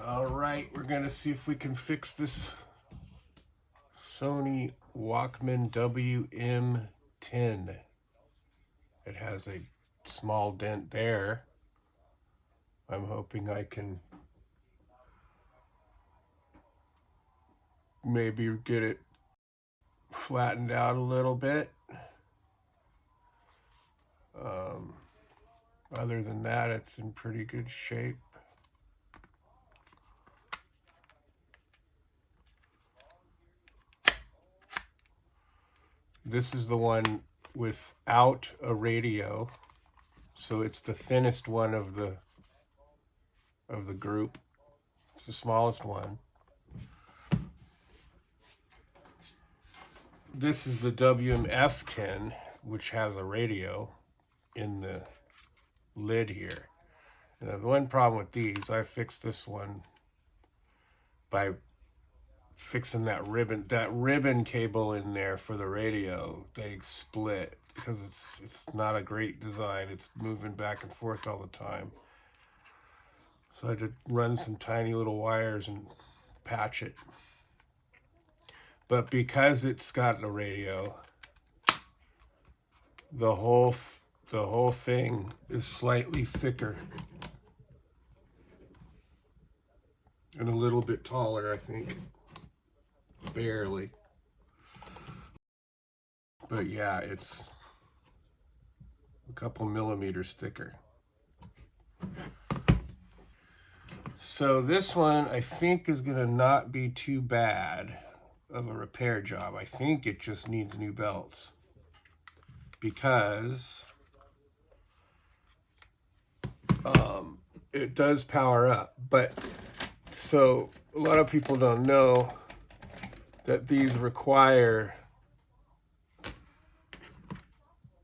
All right, we're gonna see if we can fix this Sony Walkman WM-10. It has a small dent there. I'm hoping I can maybe get it flattened out a little bit. Other than that, it's in pretty good shape. This is the one without a radio, so it's the thinnest one of the group. It's the smallest one. This is the WM-10, which has a radio in the lid here. And the one problem with these, I fixed this one by fixing that ribbon cable in there for the radio. They split because it's not a great design. It's moving back and forth all the time. So I had to run some tiny little wires and patch it. But because it's got a radio, the whole thing is slightly thicker and a little bit taller, I think. Barely. But yeah, it's a couple millimeters thicker. So this one I think is gonna not be too bad of a repair job. I think it just needs new belts because it does power up. But so a lot of people don't know that these require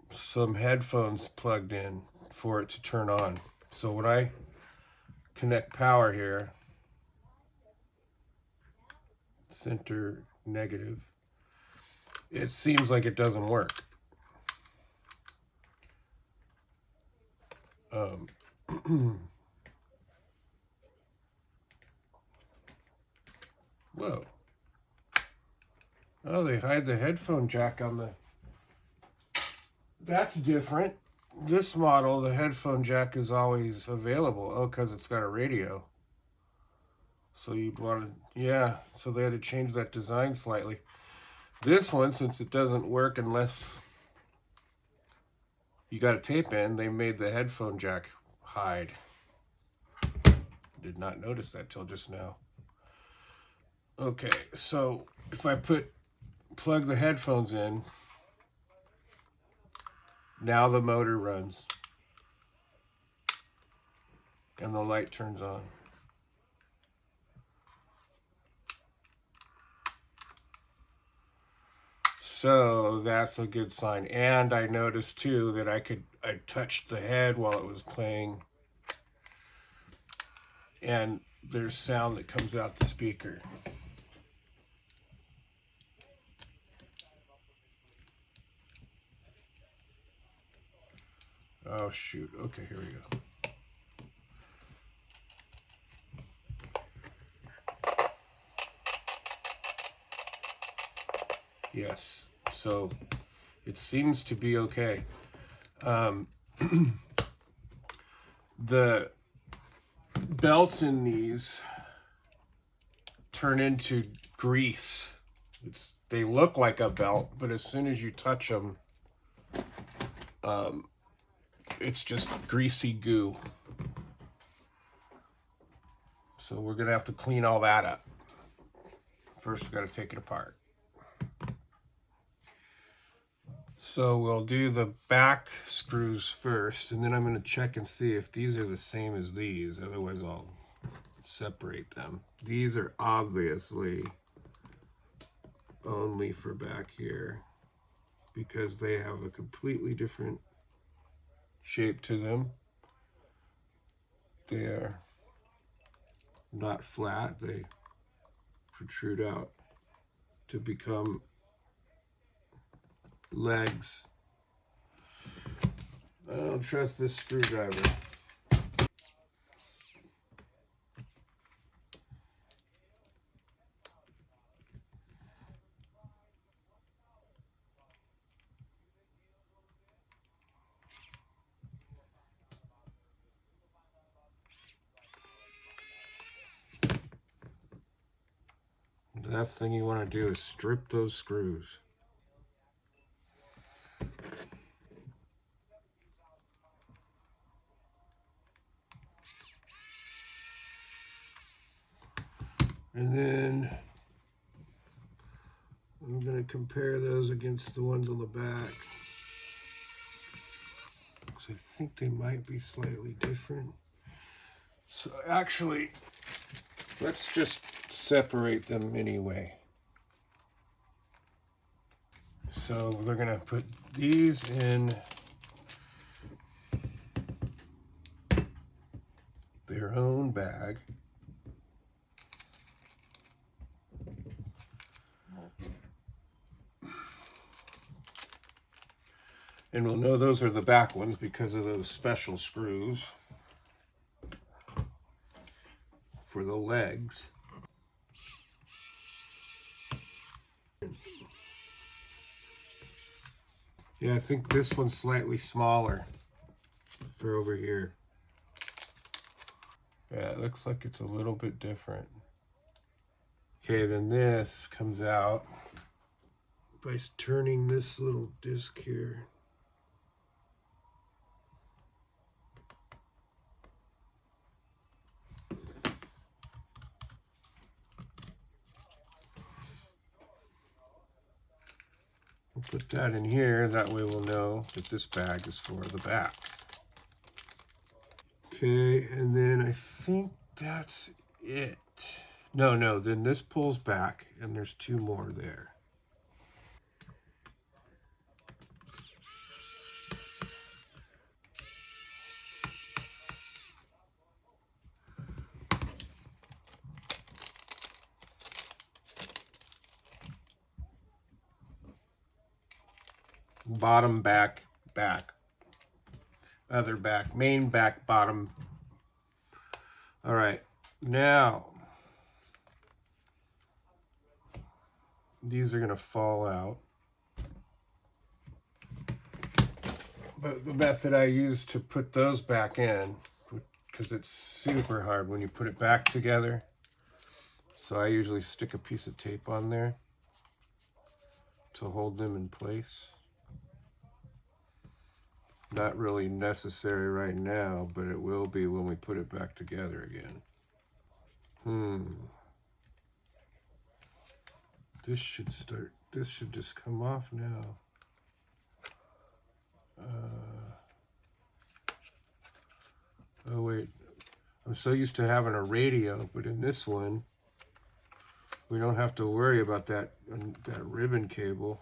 some headphones plugged in for it to turn on. So when I connect power here, center negative, it seems like it doesn't work. Whoa. Oh, they hide the headphone jack on the... That's different. This model, the headphone jack is always available. Oh, because it's got a radio. So you'd want to... Yeah, so they had to change that design slightly. This one, since it doesn't work unless you got a tape in, they made the headphone jack hide. Did not notice that till just now. Okay, so if I plug the headphones in, now the motor runs and the light turns on. So that's a good sign. And I noticed too that I touched the head while it was playing, and there's sound that comes out the speaker. Oh shoot, okay, here we go. Yes, so it seems to be okay. The belts in these turn into grease. They look like a belt, but as soon as you touch them, it's just greasy goo. So we're gonna have to clean all that up. First, we gotta take it apart. So we'll do the back screws first, and then I'm gonna check and see if these are the same as these. Otherwise, I'll separate them. These are obviously only for back here because they have a completely different shape to them. They are not flat, they protrude out to become legs. I don't trust this screwdriver. last thing you want to do is strip those screws. And then I'm going to compare those against the ones on the back, because I think they might be slightly different. So actually, let's just separate them anyway. So we're going to put these in their own bag. And we'll know those are the back ones because of those special screws for the legs. Yeah, I think this one's slightly smaller for over here. Yeah, it looks like it's a little bit different. Okay, then this comes out by turning this little disc here. We'll put that in here, that way we'll know that this bag is for the back. Okay, and then I think that's it. No, then this pulls back, and there's two more there. Bottom, back, back. Other back, main, back, bottom. All right, now these are gonna fall out. But the method I use to put those back in, because it's super hard when you put it back together, so I usually stick a piece of tape on there to hold them in place. Not really necessary right now, but it will be when we put it back together again. This should just come off now. Oh wait, I'm so used to having a radio, but in this one, we don't have to worry about that ribbon cable.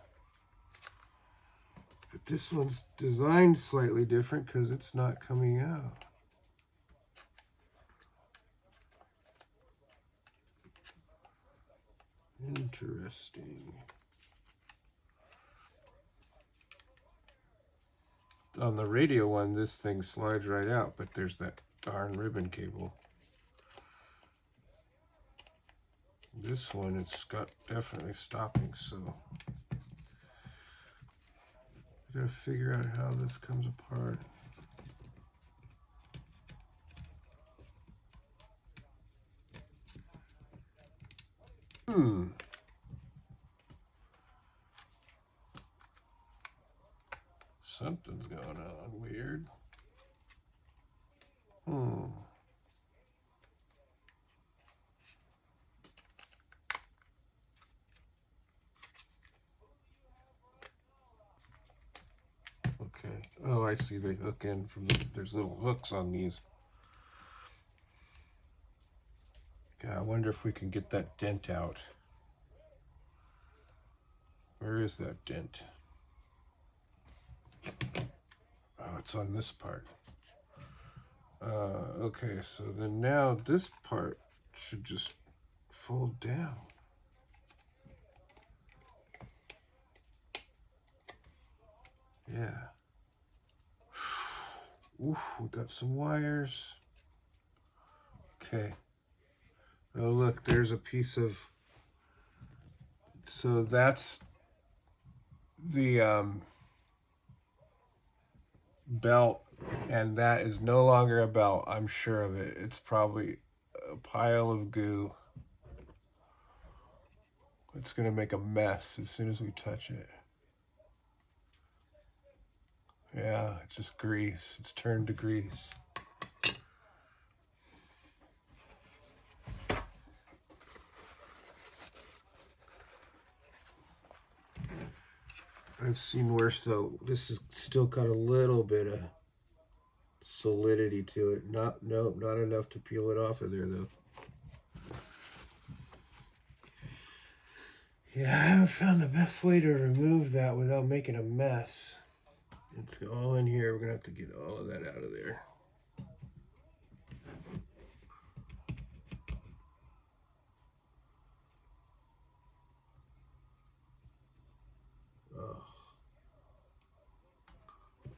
But this one's designed slightly different because it's not coming out. Interesting. On the radio one, this thing slides right out, but there's that darn ribbon cable. This one, it's got definitely stopping, so I gotta figure out how this comes apart. Something's going on weird. Okay. Oh, I see. They hook in from there's little hooks on these. God, I wonder if we can get that dent out. Where is that dent? Oh, it's on this part. Okay, so then now this part should just fold down. Yeah. Oof, we got some wires. Okay. Oh, look, there's a piece of... So that's the belt, and that is no longer a belt. I'm sure of it. It's probably a pile of goo. It's going to make a mess as soon as we touch it. Yeah, it's just grease. It's turned to grease. I've seen worse though. This has still got a little bit of solidity to it. Not enough to peel it off of there though. Yeah, I haven't found the best way to remove that without making a mess. It's all in here. We're gonna have to get all of that out of there. Oh,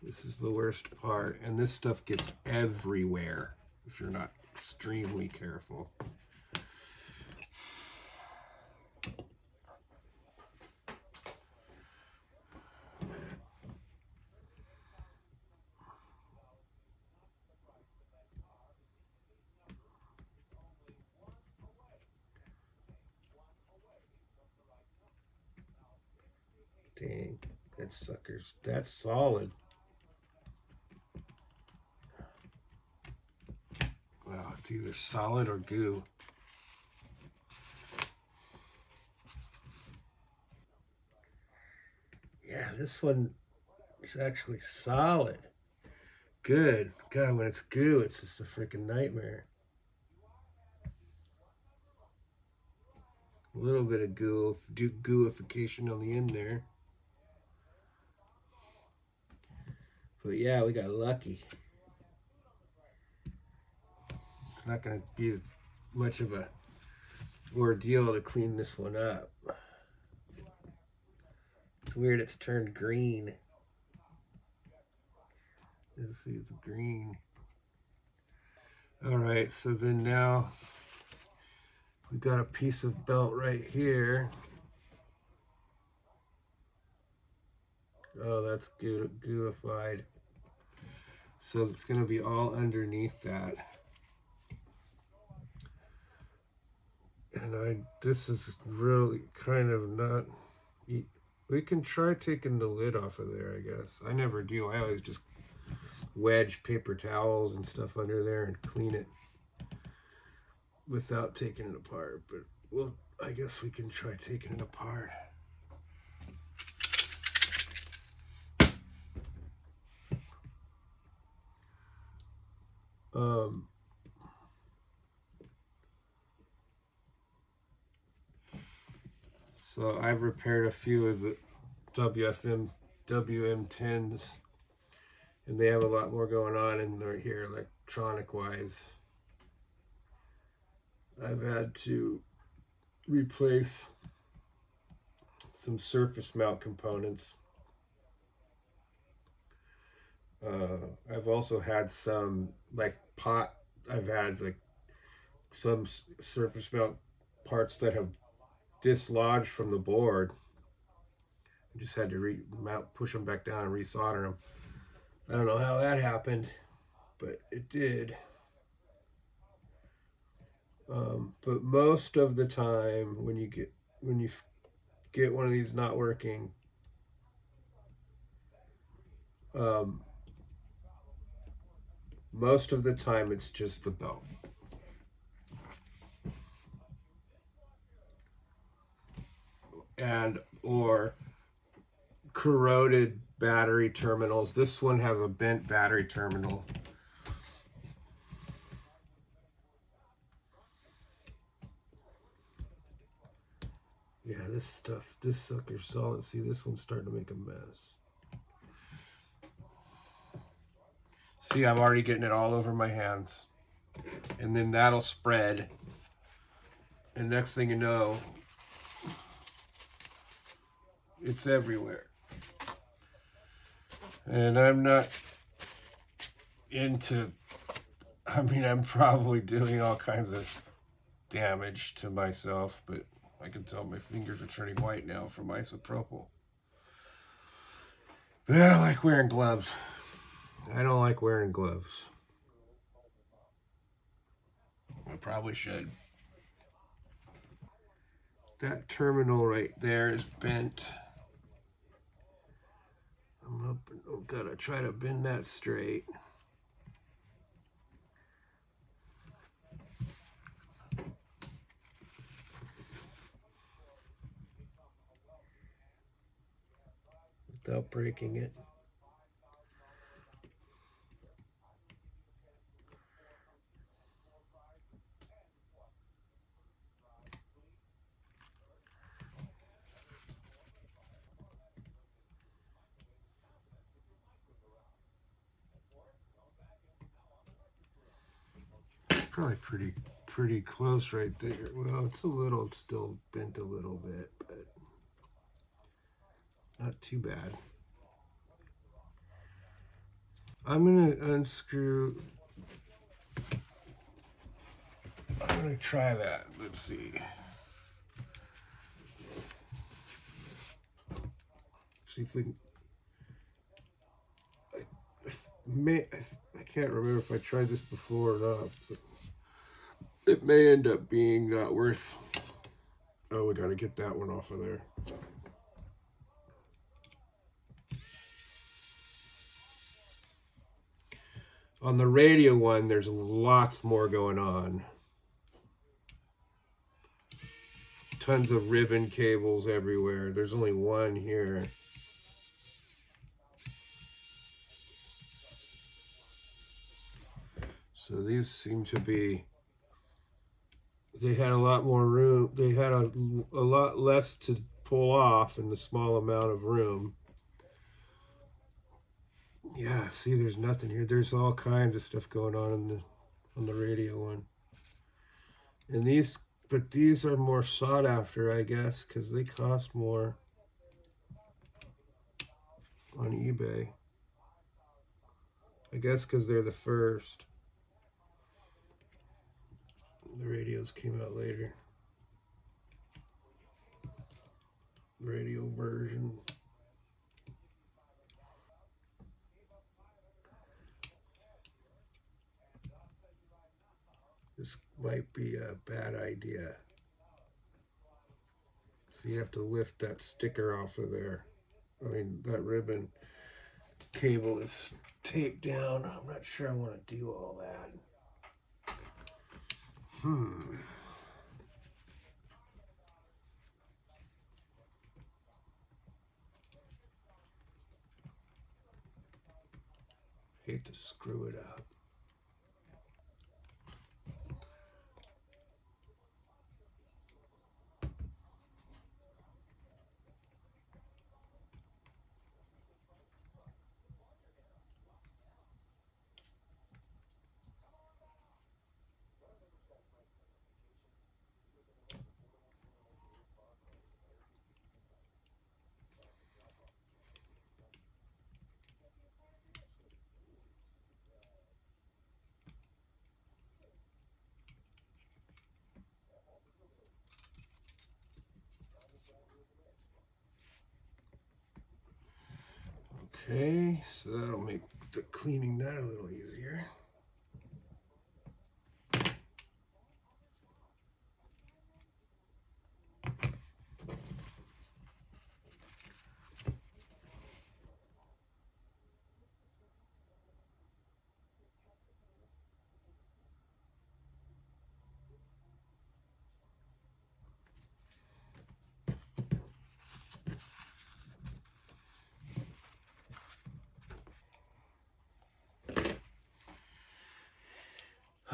this is the worst part, and this stuff gets everywhere if you're not extremely careful. Dang, that sucker's, that's solid. Wow, it's either solid or goo. Yeah, this one is actually solid. Good. God, when it's goo, it's just a freaking nightmare. A little bit of gooification on the end there. But yeah, we got lucky. It's not going to be as much of a ordeal to clean this one up. It's weird it's turned green. Let's see, it's green. All right, so then now we've got a piece of belt right here. Oh, that's gooified. So it's going to be all underneath that. And this is really kind of not, we can try taking the lid off of there, I guess. I never do. I always just wedge paper towels and stuff under there and clean it without taking it apart. But well, I guess we can try taking it apart. So I've repaired a few of the WM-10s, and they have a lot more going on in there here, electronic wise. I've had to replace some surface mount components. I've also had some I've had some surface mount parts that have dislodged from the board. I just had to push them back down and resolder them. I don't know how that happened, but it did. But most of the time, when you get one of these not working, most of the time it's just the belt. And or corroded battery terminals. This one has a bent battery terminal. Yeah, this sucker's solid. See, this one's starting to make a mess. See, I'm already getting it all over my hands. And then that'll spread. And next thing you know, it's everywhere. And I'm not into, I'm probably doing all kinds of damage to myself, but I can tell my fingers are turning white now from isopropyl. But I don't like wearing gloves. I don't like wearing gloves. I probably should. that terminal right there is bent. I'm gonna try to bend that straight. Without breaking it. Probably pretty close right there. Well, it's still bent a little bit, but not too bad. I'm gonna unscrew. I'm gonna try that. Let's see. See if we can. I can't remember if I tried this before or not, but it may end up being not worth. Oh, we gotta get that one off of there. On the radio one, there's lots more going on. Tons of ribbon cables everywhere. There's only one here. So these seem to be, they had a lot more room. They had a lot less to pull off in the small amount of room. Yeah, see, there's nothing here. There's all kinds of stuff going on the radio one. And but these are more sought after, I guess, because they cost more on eBay. I guess because they're the first. The radios came out later. Radio version. This might be a bad idea. So you have to lift that sticker off of there. I mean, that ribbon cable is taped down. I'm not sure I want to do all that. Hate to screw it up. Okay, so that'll make the cleaning that a little easier.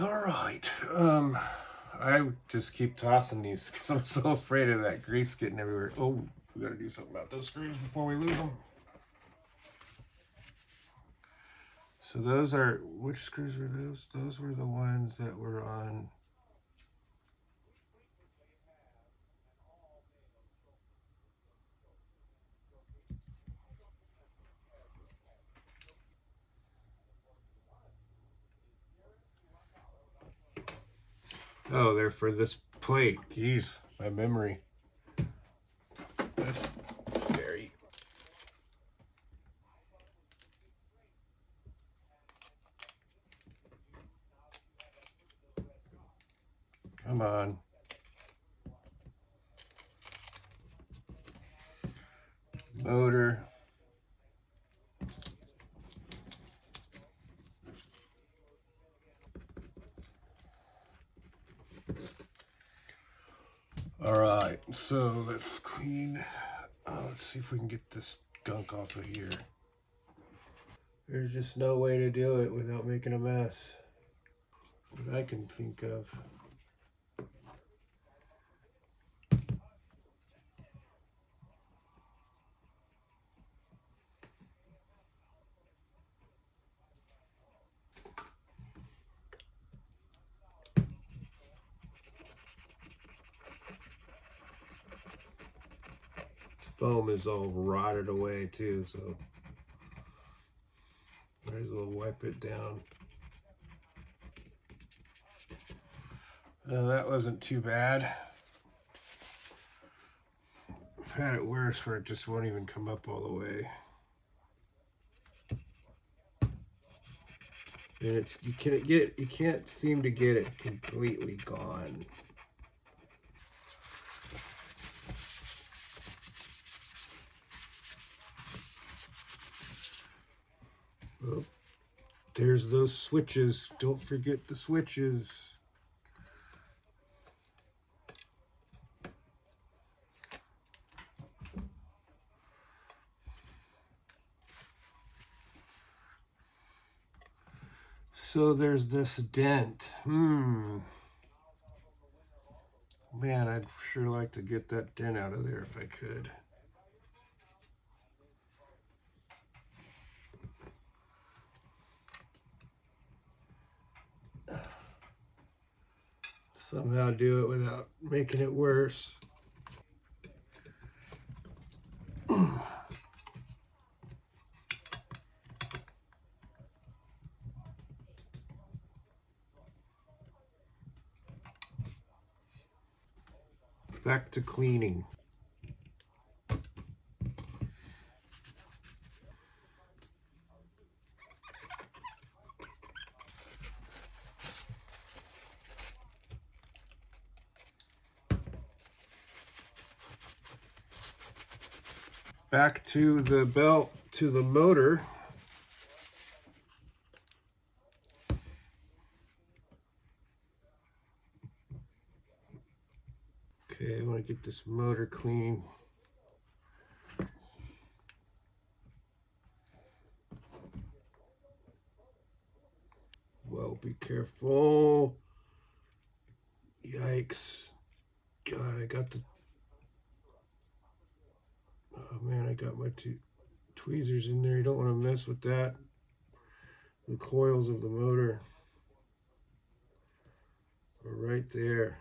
All right. I just keep tossing these because I'm so afraid of that grease getting everywhere. Oh, we got to do something about those screws before we lose them. So those are, which screws were those? Those were the ones that were on. Oh, they're for this plate. Jeez, my memory. That's scary. Come on. motor. All right, so let's clean. Let's see if we can get this gunk off of here. There's just no way to do it without making a mess that I can think of. This foam is all rotted away too, so might as well wipe it down. That wasn't too bad. I've had it worse where it just won't even come up all the way. And you can't seem to get it completely gone. Oh, there's those switches. Don't forget the switches. So there's this dent. Man, I'd sure like to get that dent out of there if I could. Somehow do it without making it worse. Back to cleaning. Back to the belt, to the motor. Okay, I want to get this motor clean. Whoa, be careful. Yikes. God, I got the... Oh man, I got my two tweezers in there. You don't want to mess with that. The coils of the motor are right there.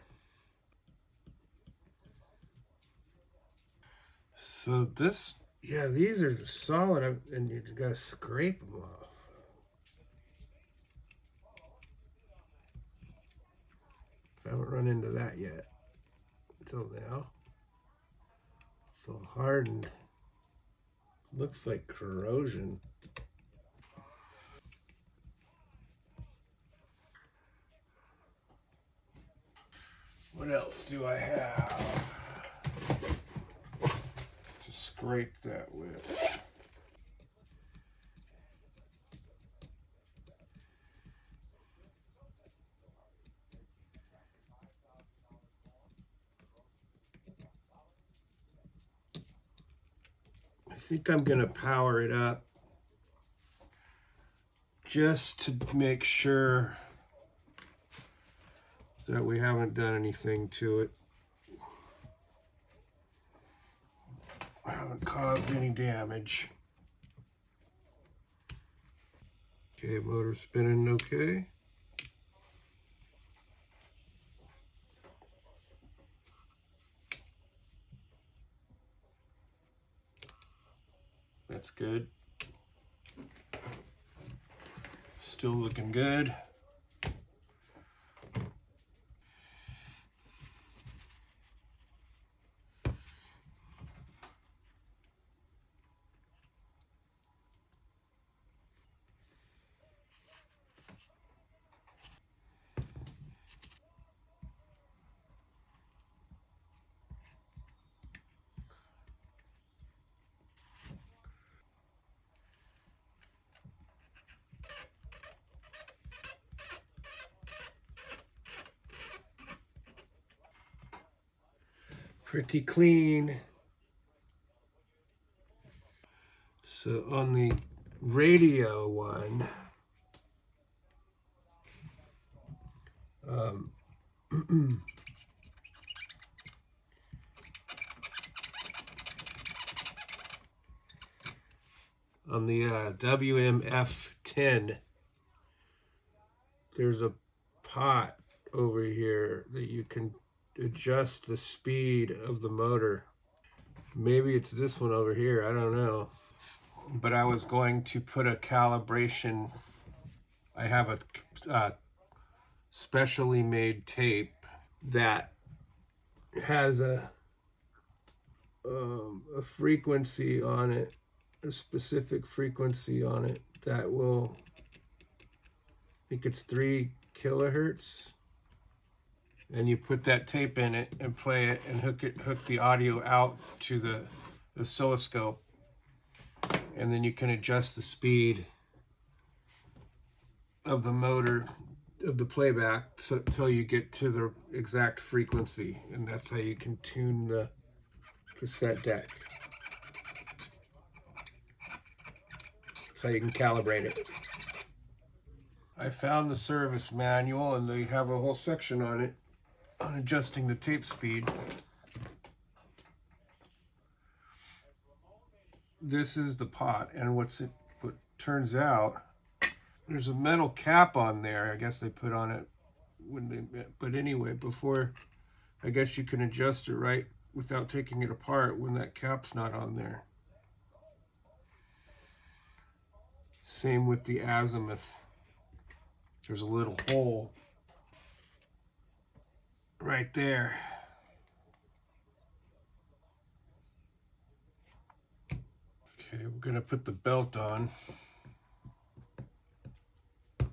So this, yeah, these are solid, and you gotta scrape them off. I haven't run into that yet until now. So hardened. Looks like corrosion. What else do I have to scrape that with? I think I'm gonna power it up just to make sure that we haven't done anything to it. I haven't caused any damage. Okay, motor spinning okay. That's good. Still looking good. pretty clean. So on the radio one, on the WM-10, there's a pot over here that you can adjust the speed of the motor. Maybe it's this one over here, I don't know. But I was going to put a calibration. I have a specially made tape that has a frequency on it, a specific frequency on it that will, I think it's 3 kilohertz. And you put that tape in it and play it and hook the audio out to the oscilloscope. And then you can adjust the speed of the motor, of the playback, until you get to the exact frequency. And that's how you can tune the cassette deck. That's how you can calibrate it. I found the service manual, and they have a whole section on it on adjusting the tape speed. This is the pot, and what turns out, there's a metal cap on there. I guess they put on it when they, but anyway, before, I guess you can adjust it right without taking it apart when that cap's not on there. Same with the azimuth. There's a little hole right there. Okay, we're gonna put the belt on. I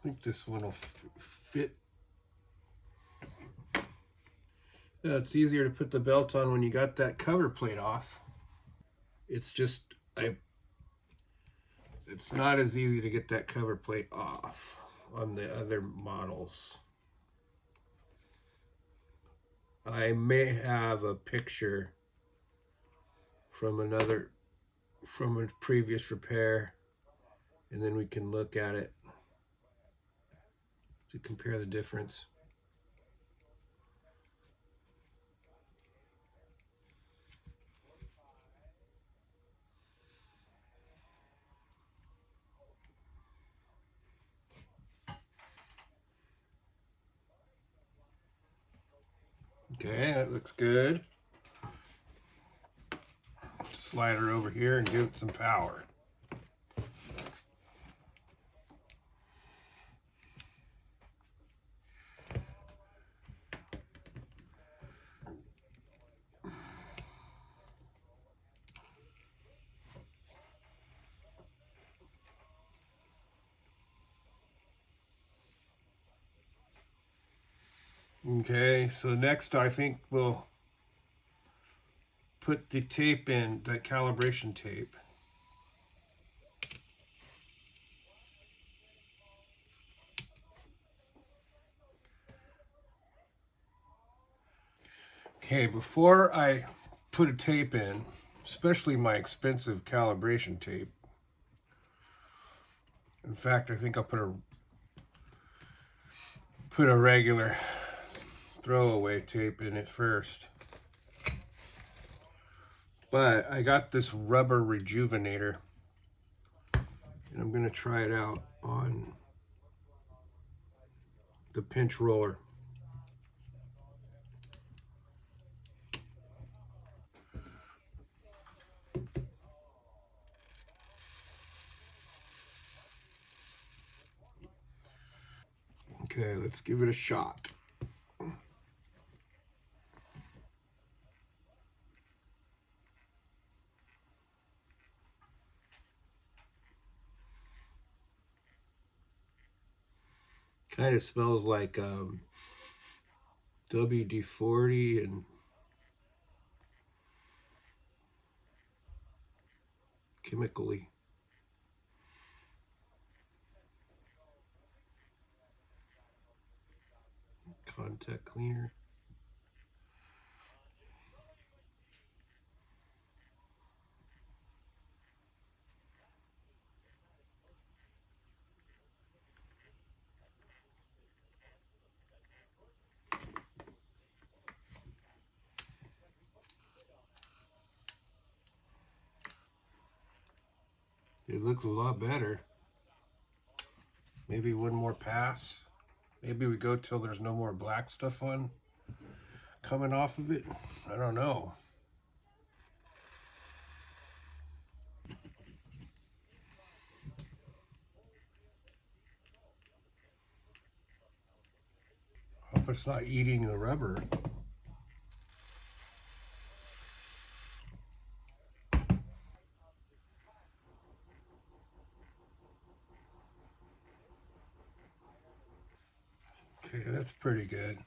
think this one will fit. Yeah, it's easier to put the belt on when you got that cover plate off. It's just, it's not as easy to get that cover plate off on the other models. I may have a picture from a previous repair, and then we can look at it to compare the difference. Okay, that looks good. Slide her over here and give it some power. Okay, so next I think we'll put the tape in, that calibration tape. Okay, before I put a tape in, especially my expensive calibration tape, in fact, I think I'll put a regular throwaway tape in it first. But I got this rubber rejuvenator, and I'm gonna try it out on the pinch roller. Okay, let's give it a shot. Kind of smells like WD-40 and chemically. contact cleaner. It looks a lot better. Maybe one more pass. Maybe we go till there's no more black stuff on coming off of it. I don't know. Hope it's not eating the rubber. Okay, that's pretty good.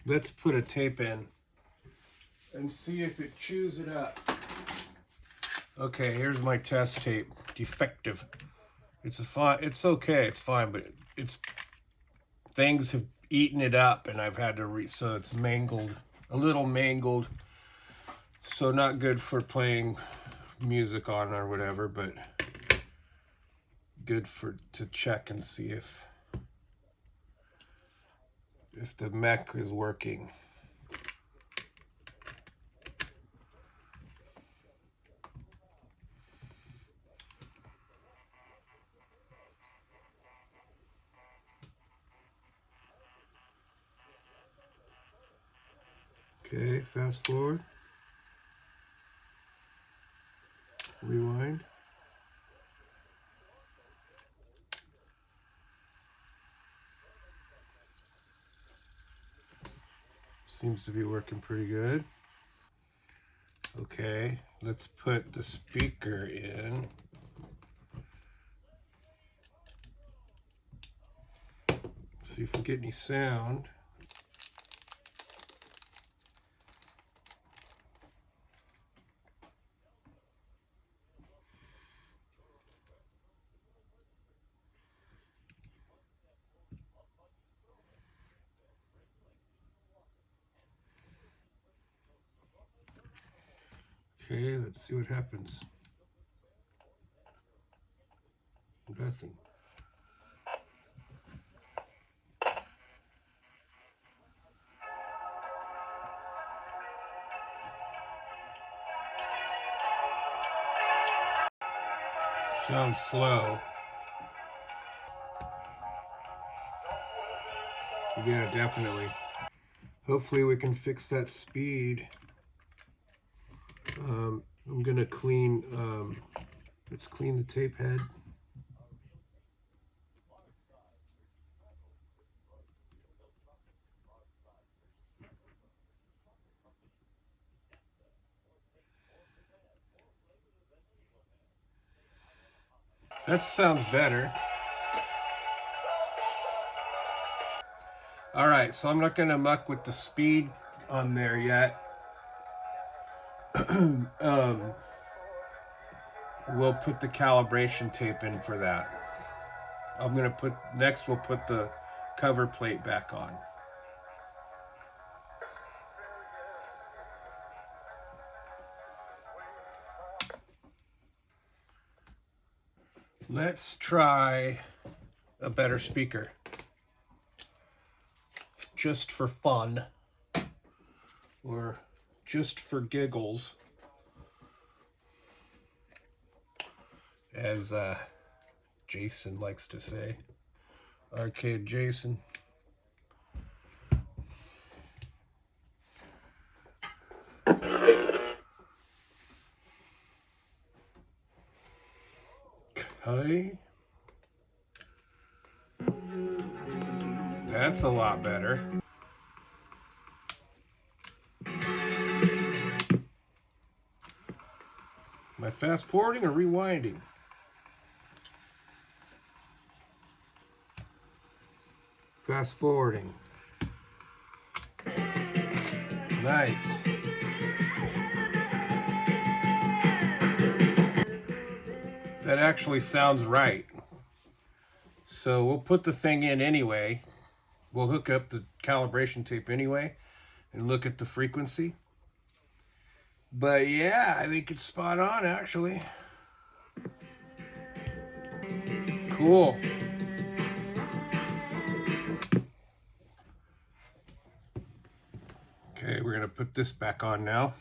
Let's put a tape in and see if it chews it up. Okay, here's my test tape. Defective. It's okay, it's fine, but things have eaten it up, and I've had to so it's mangled, a little mangled. So not good for playing music on or whatever, but good to check and see if the Mech is working. Okay, fast forward. Rewind. Seems to be working pretty good. Okay, let's put the speaker in. See if we get any sound. Okay, let's see what happens. Nothing. Sounds slow. Yeah, definitely. Hopefully we can fix that speed. I'm gonna clean, let's clean the tape head. That sounds better. All right, so I'm not gonna muck with the speed on there yet. We'll put the calibration tape in for that. Next we'll put the cover plate back on. Let's try a better speaker. Just for fun. Or just for giggles. As Jason likes to say. Arcade Jason. Okay. That's a lot better. Am I fast forwarding or rewinding? Fast forwarding. Nice. That actually sounds right. So we'll put the thing in anyway. We'll hook up the calibration tape anyway and look at the frequency. But yeah, I think it's spot on actually. Cool. Okay, we're gonna put this back on now.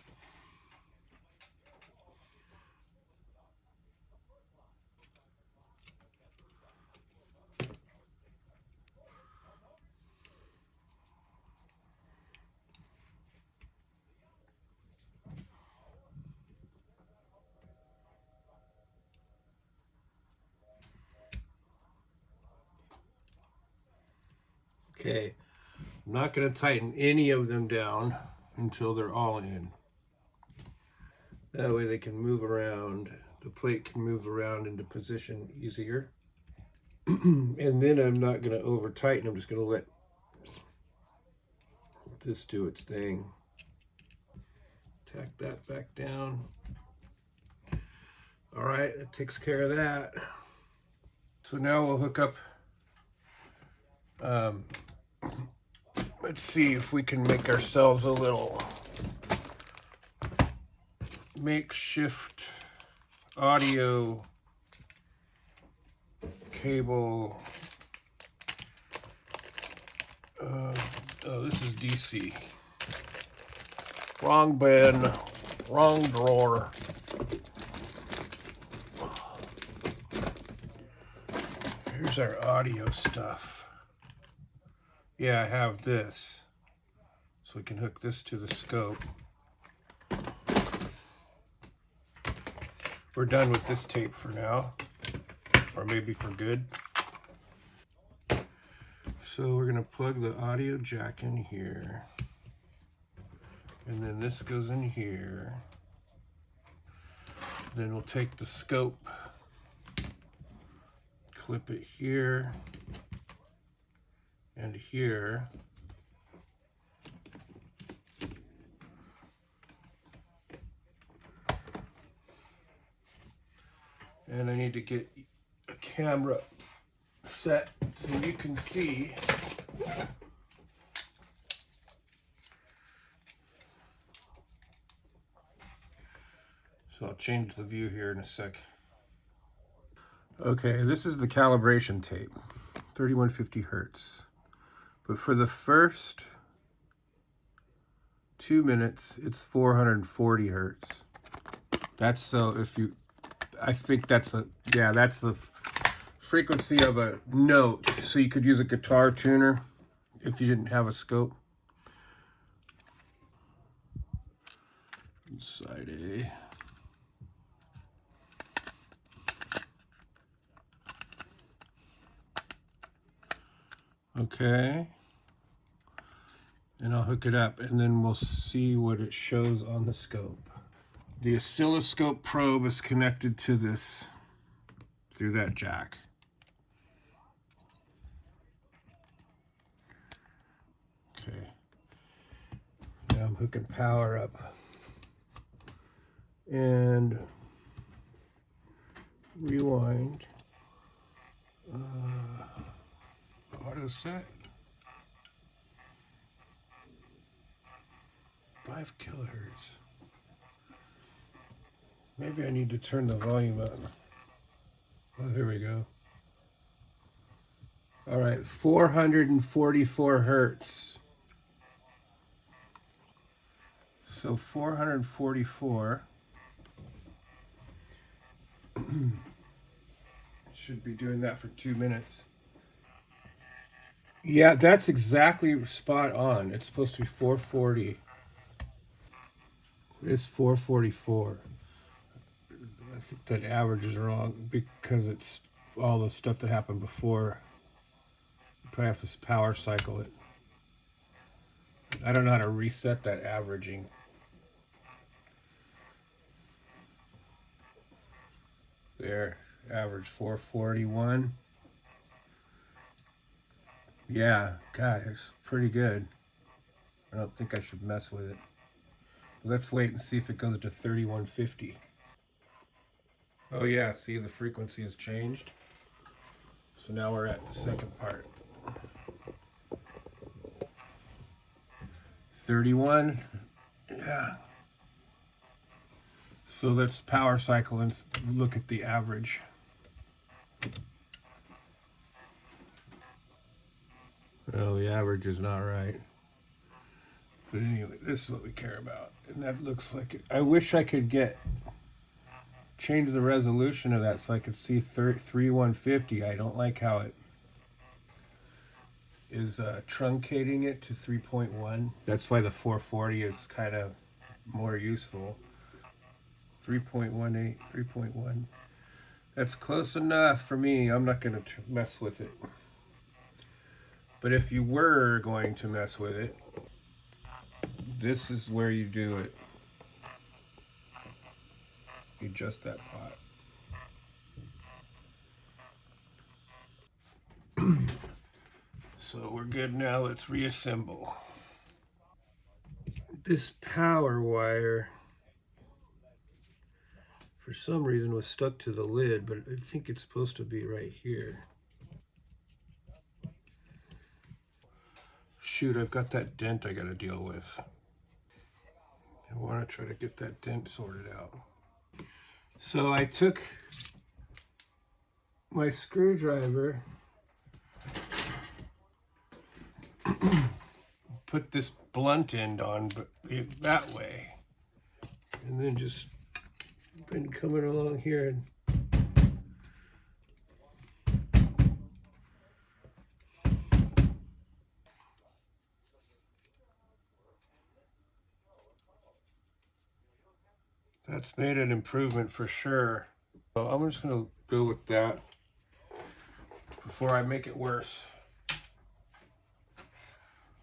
Okay, I'm not gonna tighten any of them down until they're all in. That way they can move around. The plate can move around into position easier. And then I'm not going to over tighten. I'm just going to let this do its thing. Tack that back down. All right, that takes care of that. So now we'll hook up. Let's see if we can make ourselves a little makeshift audio cable. Oh, this is DC. Wrong bin, wrong drawer. Here's our audio stuff. Yeah, I have this. So we can hook this to the scope. We're done with this tape for now, or maybe for good. So we're gonna plug the audio jack in here, and then this goes in here. Then we'll take the scope, clip it here and here. And I need to get a camera set so you can see. So I'll change the view here in a sec. Okay, this is the calibration tape, 3150 Hertz. But for the first 2 minutes, it's 440 Hertz. That's so if you, I think that's that's the frequency of a note. So you could use a guitar tuner if you didn't have a scope. Side A. Okay. And I'll hook it up and then we'll see what it shows on the scope. The oscilloscope probe is connected to this through that jack. Okay. Now I'm hooking power up. And rewind. Auto set. 5 kilohertz. Maybe I need to turn the volume up. Oh, here we go. All right, 444 hertz. So 444 should be doing that for 2 minutes. Yeah, that's exactly spot on. It's supposed to be 440. It's 444. I think that average is wrong because it's all the stuff that happened before. You probably have to power cycle it. I don't know how to reset that averaging. There, average 441. Yeah, God, it's pretty good. I don't think I should mess with it. Let's wait and see if it goes to 3150. Oh yeah, see the frequency has changed. So now we're at the second part. 31. Yeah. So let's power cycle and look at the average. Well, the average is not right. But anyway, this is what we care about. And that looks like it. I wish I could change the resolution of that so I could see 3150. I don't like how it is truncating it to 3.1. That's why the 440 is kind of more useful. 3.18, 3.1. That's close enough for me. I'm not going to mess with it. But if you were going to mess with it, this is where you do it. You adjust that pot. So we're good now. Let's reassemble. This power wire, for some reason, was stuck to the lid, but I think it's supposed to be right here. Shoot, I've got that dent I got to deal with. I want to try to get that dent sorted out. So I took my screwdriver, put this blunt end on that way, and then just been coming along here and that's made an improvement for sure. So I'm just going to go with that before I make it worse.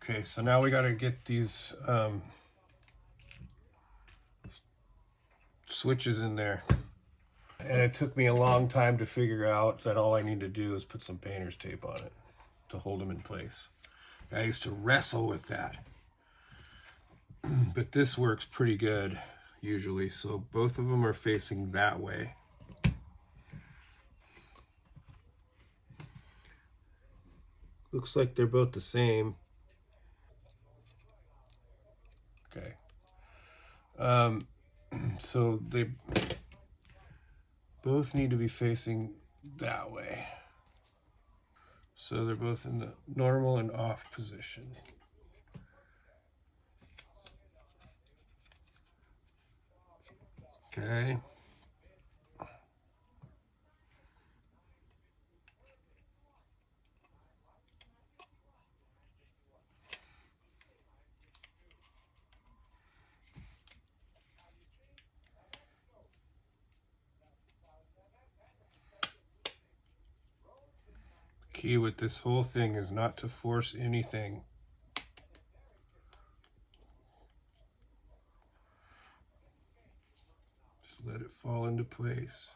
Okay, so now we got to get these switches in there. And it took me a long time to figure out that all I need to do is put some painter's tape on it to hold them in place. I used to wrestle with that. But this works pretty good usually. So both of them are facing that way. Looks like they're both the same. Okay. So they both need to be facing that way. So they're both in the normal and off position. Okay. Key with this whole thing is not to force anything. Just let it fall into place.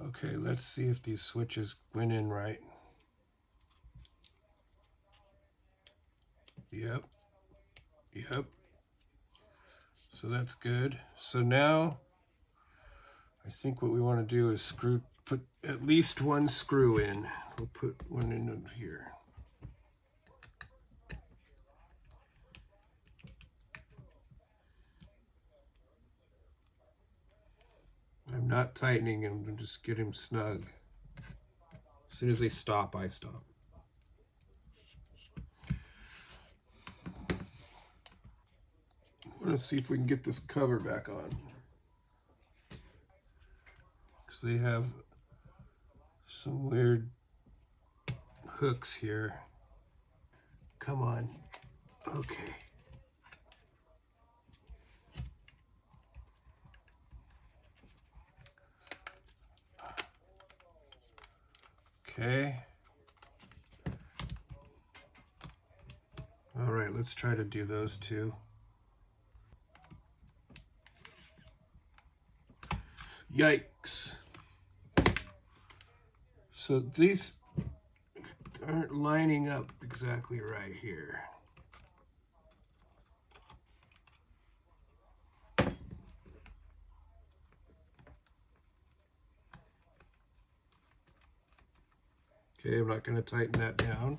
Okay, let's see if these switches went in right. Yep. Yep. So that's good. So now I think what we want to do is put at least one screw in. We'll put one in here. I'm not tightening him, I'm just get him snug. As soon as they stop, I stop. Let's see if we can get this cover back on. Because they have some weird hooks here. Come on. Okay. Okay. All right, let's try to do those two. Yikes. So these aren't lining up exactly right here. Okay, I'm not going to tighten that down.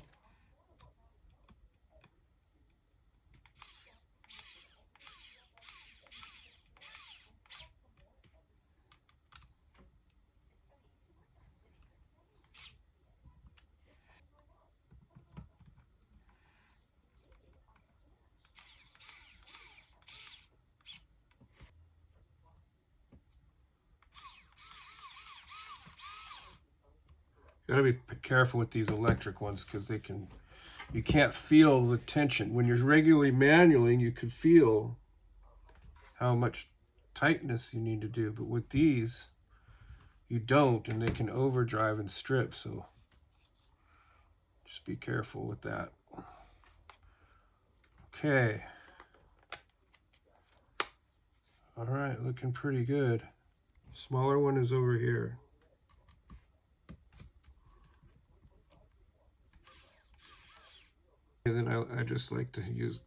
Gotta be careful with these electric ones because you can't feel the tension. When you're regularly manualing, you can feel how much tightness you need to do, but with these, you don't, and they can overdrive and strip, so just be careful with that. Okay. All right, looking pretty good. Smaller one is over here. And then I just like to use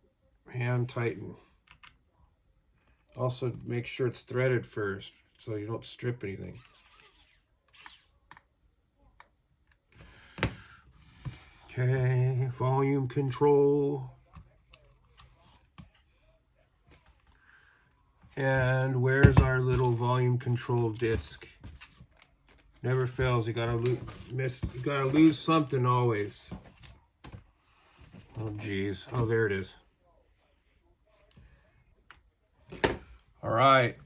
hand tighten. Also make sure it's threaded first so you don't strip anything. Okay, volume control. And where's our little volume control disc? Never fails. You gotta lose something always. Oh geez. Oh, there it is. All right.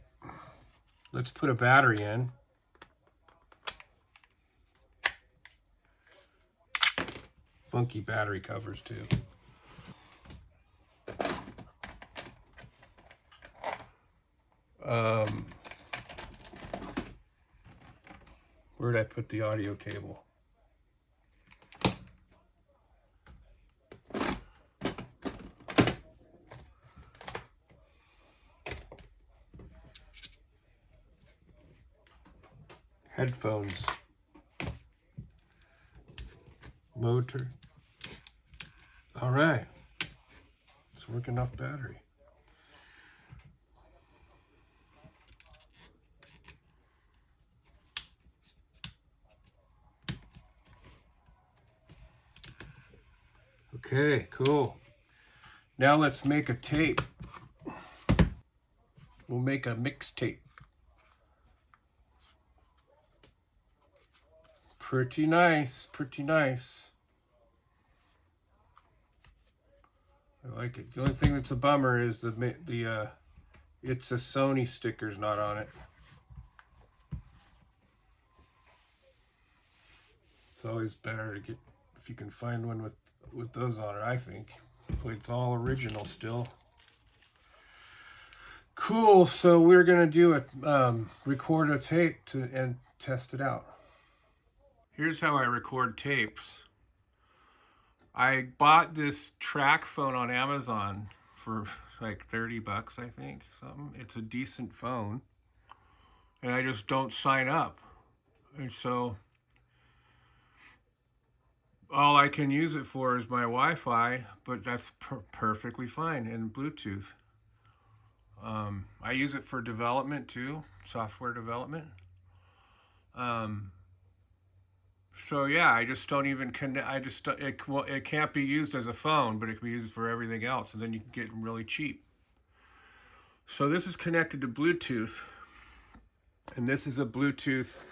Let's put a battery in. Funky battery covers too. Where did I put the audio cable? Headphones. Motor. All right. It's working off battery. Okay, cool. Now let's make a tape. We'll make a mixtape. Pretty nice, pretty nice. I like it. The only thing that's a bummer is the it's a Sony sticker's not on it. It's always better to get, if you can find one with those on it, I think. But it's all original still. Cool, so we're gonna do a record a tape and test it out. Here's how I record tapes. I bought this track phone on Amazon for like 30 bucks, I think, something. It's a decent phone, and I just don't sign up. And so all I can use it for is my Wi-Fi, but that's perfectly fine, and Bluetooth. I use it for development too, software development. So yeah, I just don't even connect. It can't be used as a phone, but it can be used for everything else, and then you can get them really cheap. So this is connected to Bluetooth, and this is a Bluetooth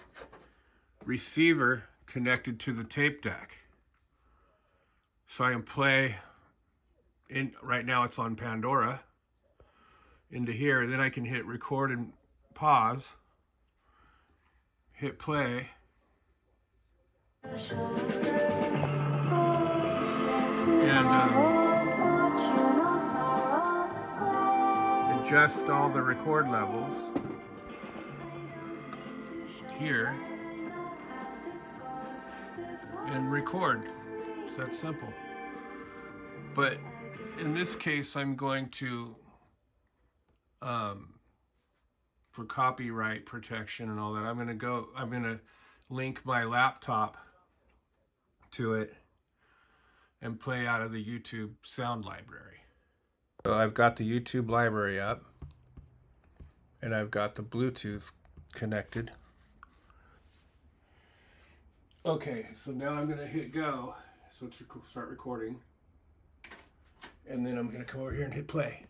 receiver connected to the tape deck. So I can play in, right now it's on Pandora, into here. Then I can hit record and pause, hit play. And adjust all the record levels here and record. It's that simple. But in this case, I'm going to, for copyright protection and all that, I'm going to link my laptop to it and play out of the YouTube sound library. So I've got the YouTube library up, and I've got the Bluetooth connected. Okay, so now I'm going to hit go. So let's start recording. And then I'm going to come over here and hit play.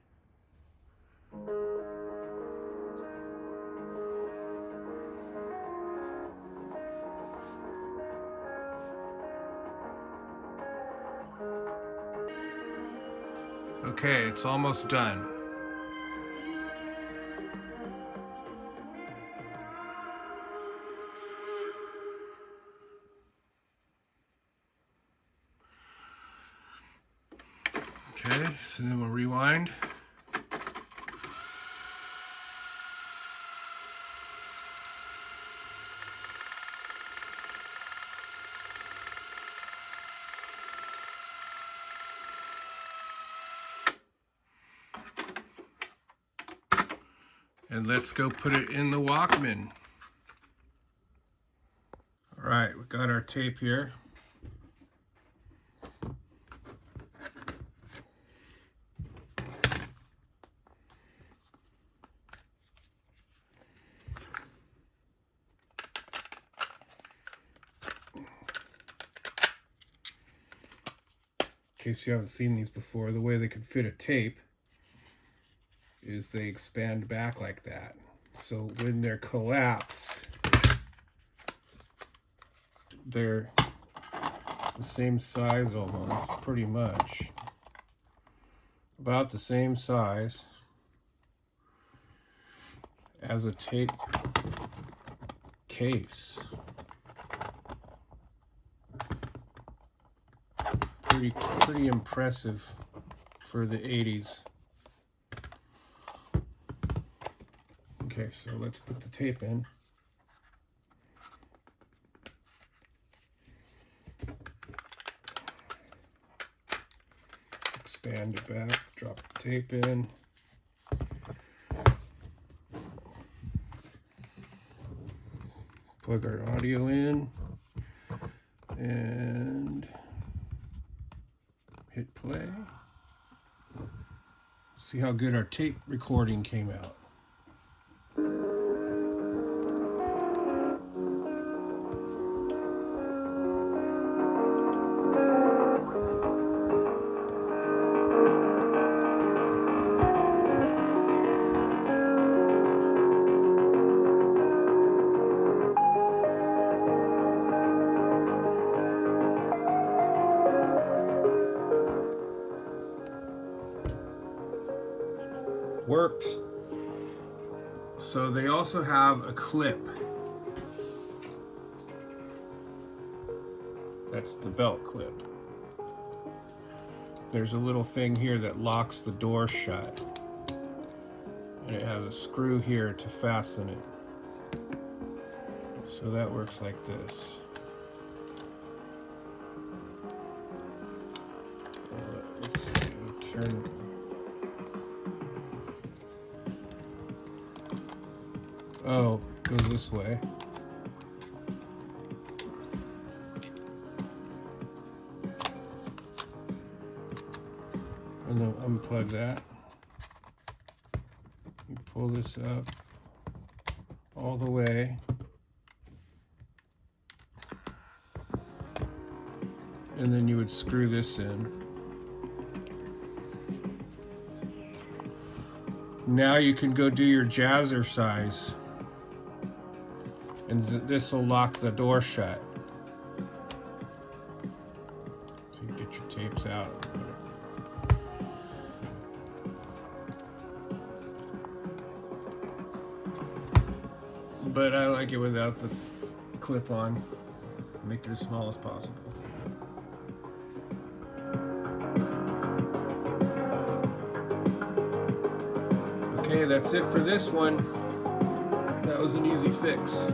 Okay, it's almost done. Okay, so then we'll rewind. And let's go put it in the Walkman. All right, we got our tape here. In case you haven't seen these before, the way they can fit a tape is they expand back like that. So when they're collapsed, they're the same size almost, pretty much. About the same size as a tape case. Pretty impressive for the 80s. Okay, so let's put the tape in. Expand it back, drop the tape in. Plug our audio in and hit play. See how good our tape recording came out. Works. So they also have a clip. That's the belt clip. There's a little thing here that locks the door shut. And it has a screw here to fasten it. So that works like this. Let's see, turn. Oh, it goes this way. And then unplug that. You pull this up all the way. And then you would screw this in. Now you can go do your jazzercise. And this will lock the door shut. So you get your tapes out. But I like it without the clip on. Make it as small as possible. Okay, that's it for this one. That was an easy fix.